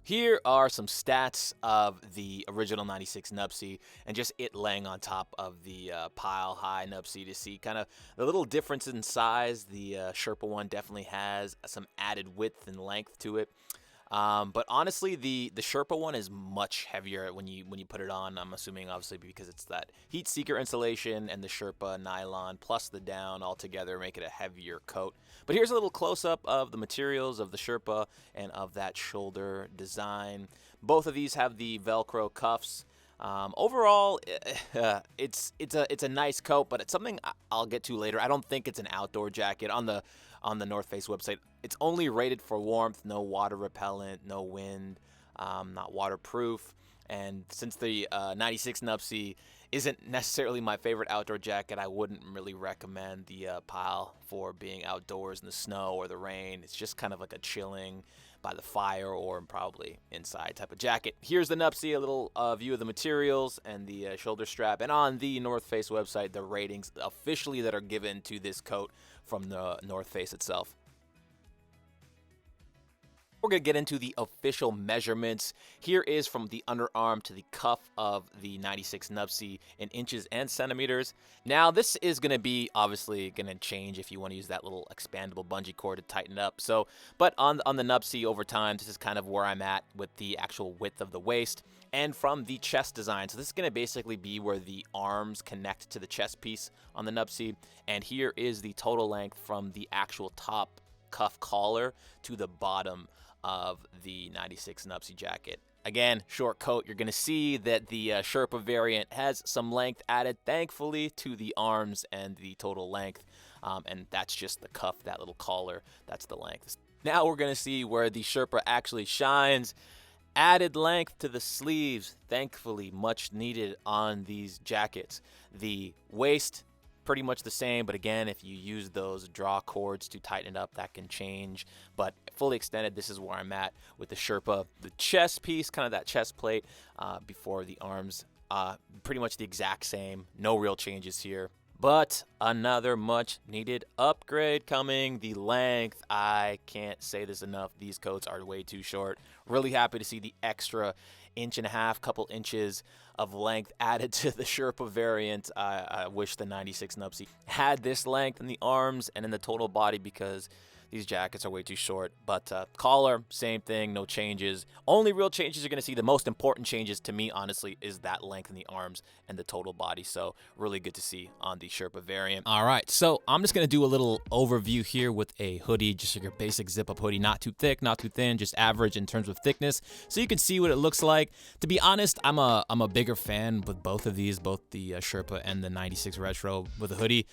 Here are some stats of the original 96 Nuptse and just it laying on top of the pile high Nuptse to see kind of the little difference in size. The Sherpa one definitely has some added width and length to it. But honestly, the Sherpa one is much heavier when you put it on. I'm assuming obviously because it's that heat seeker insulation and the Sherpa nylon plus the down all together make it a heavier coat. But here's a little close-up of the materials of the Sherpa and of that shoulder design. Both of these have the Velcro cuffs. Overall, it's a nice coat, but it's something I'll get to later. I don't think it's an outdoor jacket on the North Face website. It's only rated for warmth, no water repellent, no wind, not waterproof. And since the 96 Nuptse isn't necessarily my favorite outdoor jacket, I wouldn't really recommend the pile for being outdoors in the snow or the rain. It's just kind of like a chilling by the fire or probably inside type of jacket. Here's the Nuptse, a little view of the materials and the shoulder strap. And on the North Face website, the ratings officially that are given to this coat from the North Face itself. We're going to get into the official measurements. Here is from the underarm to the cuff of the 96 Nuptse in inches and centimeters. Now, this is going to be obviously going to change if you want to use that little expandable bungee cord to tighten it up. But on the Nuptse over time, this is kind of where I'm at with the actual width of the waist and from the chest design. So this is going to basically be where the arms connect to the chest piece on the Nuptse. And here is the total length from the actual top cuff collar to the bottom of the 96 Nuptse jacket. Again, short coat. You're going to see that the Sherpa variant has some length added, thankfully, to the arms and the total length. And that's just the cuff, that little collar. That's the length. Now we're going to see where the Sherpa actually shines. Added length to the sleeves, thankfully, much needed on these jackets. The waist, pretty much the same, but again, if you use those draw cords to tighten it up, that can change. But fully extended, this is where I'm at with the Sherpa. The chest piece, kind of that chest plate before the arms, pretty much the exact same. No real changes here. But another much needed upgrade coming, the length. I can't say this enough. These coats are way too short. Really happy to see the extra inch and a half, couple inches of length added to the Sherpa variant. I wish the 96 Nuptse had this length in the arms and in the total body because these jackets are way too short. But collar, same thing, no changes. Only real changes you're going to see, the most important changes to me, honestly, is that length in the arms and the total body. So really good to see on the Sherpa variant. All right, so I'm just going to do a little overview here with a hoodie, just like your basic zip-up hoodie. Not too thick, not too thin, just average in terms of thickness. So you can see what it looks like. To be honest, I'm a bigger fan with both of these, both the Sherpa and the 96 Retro with a hoodie.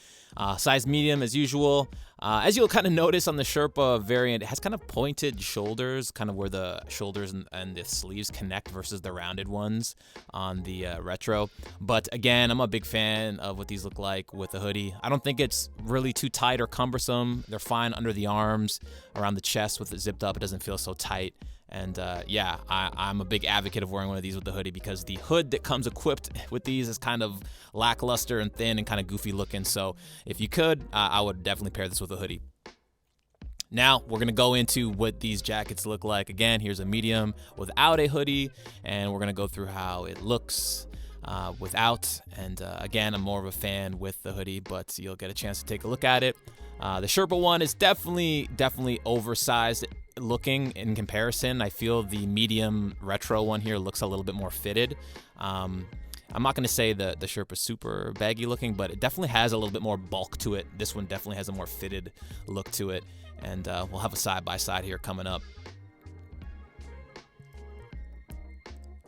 Size medium as usual. As you'll kind of notice on the Sherpa variant, it has kind of pointed shoulders, kind of where the shoulders and the sleeves connect versus the rounded ones on the Retro. But again, I'm a big fan of what these look like with a hoodie. I don't think it's really too tight or cumbersome. They're fine under the arms, around the chest with it zipped up. It doesn't feel so tight. And yeah, I'm a big advocate of wearing one of these with the hoodie because the hood that comes equipped with these is kind of lackluster and thin and kind of goofy looking. So if you could, I would definitely pair this with a hoodie. Now we're going to go into what these jackets look like. Again, here's a medium without a hoodie, and we're going to go through how it looks without. And again, I'm more of a fan with the hoodie, but you'll get a chance to take a look at it. The Sherpa one is definitely oversized looking in comparison. I feel the medium Retro one here looks a little bit more fitted. I'm not going to say the Sherpa super baggy looking, but it definitely has a little bit more bulk to it. This one definitely has a more fitted look to it. And we'll have a side-by-side here coming up.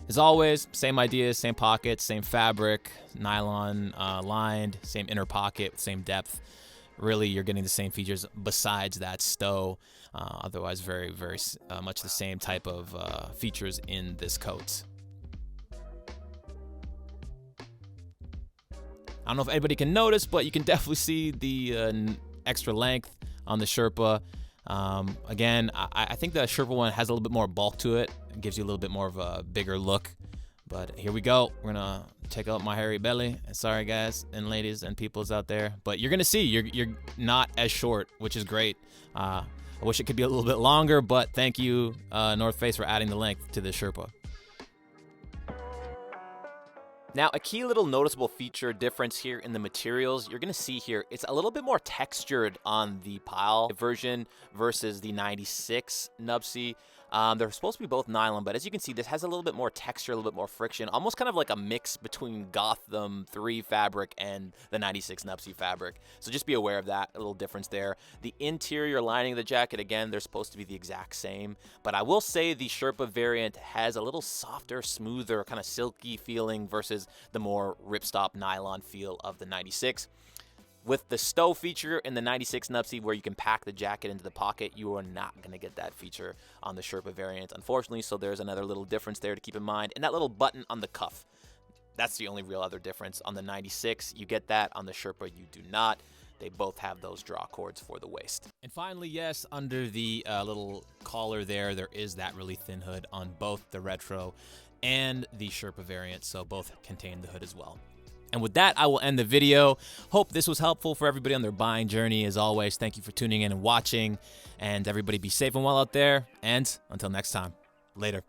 As always, same ideas, same pockets, same fabric, nylon lined, same inner pocket, same depth. Really, you're getting the same features besides that stow. Otherwise, very much the same type of features in this coat. I don't know if anybody can notice, but you can definitely see the extra length on the Sherpa. Again, I think the Sherpa one has a little bit more bulk to it. It gives you a little bit more of a bigger look. But here we go. We're going to check out my hairy belly. Sorry, guys and ladies and peoples out there. But you're going to see you're not as short, which is great. I wish it could be a little bit longer, but thank you, North Face, for adding the length to this Sherpa. Now, a key little noticeable feature difference here in the materials, you're going to see here, it's a little bit more textured on the Pile version versus the 96 Nuptse. They're supposed to be both nylon, but as you can see, this has a little bit more texture, a little bit more friction, almost kind of like a mix between Gotham 3 fabric and the 96 Nuptse fabric. So just be aware of that, a little difference there. The interior lining of the jacket, again, they're supposed to be the exact same, but I will say the Sherpa variant has a little softer, smoother, kind of silky feeling versus the more ripstop nylon feel of the 96. With the stow feature in the 96 Nuptse where you can pack the jacket into the pocket, you are not going to get that feature on the Sherpa variant, unfortunately, so there's another little difference there to keep in mind. And that little button on the cuff, that's the only real other difference. On the 96, you get that. On the Sherpa, you do not. They both have those draw cords for the waist. And finally, yes, under the little collar there is that really thin hood on both the Retro and the Sherpa variant, so both contain the hood as well. And with that, I will end the video. Hope this was helpful for everybody on their buying journey. As always, thank you for tuning in and watching. And everybody be safe and well out there. And until next time, later.